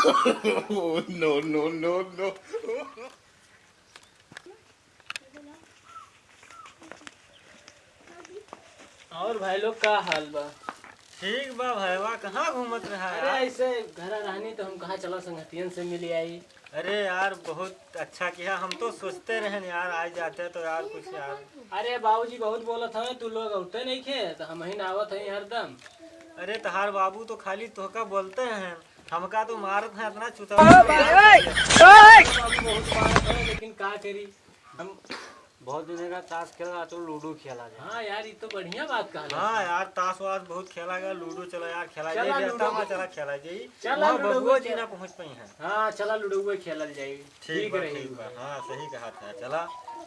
No no no no. और भाई लोग का हाल बा? ठीक बा भैया, कहाँ घूमत रहा है अरे यार? ऐसे घर रहनी तो हम कहाँ चलो संगतियन से मिली आई। अरे यार बहुत अच्छा किया, हम तो सोचते रहे यार आज जाते तो यार कुछ यार। अरे बाबूजी बहुत बोलत हवे तू लोग उठते नहीं खे तो हम ही आवत हई हरदम। अरे तहार बाबू तो खाली तोहका बोलते हैं, हमका तो मारत है इतना चुता। बाबू बहुत मारत है लेकिन का करी हम। बहुत दिन का ताश खेला तो लूडो खेला जाए। हाँ यार ये तो बढ़िया बात कहा। हाँ यार ताश वाश बहुत खेला गया, लूडो चला यार खेला चला जाए, लूडो में चला खेला जाए। चला वहाँ लूडो बबुआ खेल- जी ना पहुँच पाई हैं। हाँ चला लूडो खेलल जाएगी। ठीक बा, रही। ठीक बा। हाँ सही कहा था, चला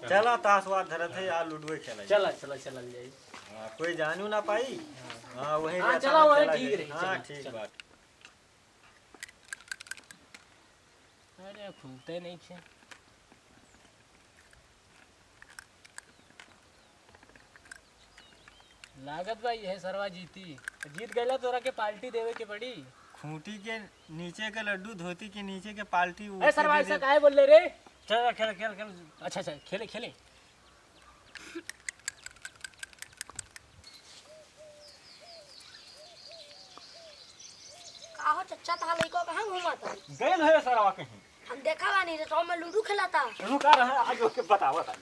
चला ताश वाश धरत है यार, लूडो खेला जाए। चला चला चलल जाएगी। हाँ, कोई जानू ना पाई। हाँ वही हाँ, रहता चला है, वही चला ठीक जाए। रही, हाँ चला, ठीक चला। बात। अरे खुलते नहीं थे। लागत भाई है सरवा जीती। जीत गया तोरा के पार्टी देवे के पड़ी। खूंटी के नीचे के लड्डू, धोती के नीचे के पाल्टी। अरे सरवा ऐसा काहे बोल ले रे? चल खेल खेल खेल। अच्छा अच्छा खेले खेले। काहो चच्चा था लइको कहाँ घूमा था? गए है सारा कहीं। हम देखा बानी रे तो मैं लूडो खेला था। रुका रहा आज ओके बतावा था।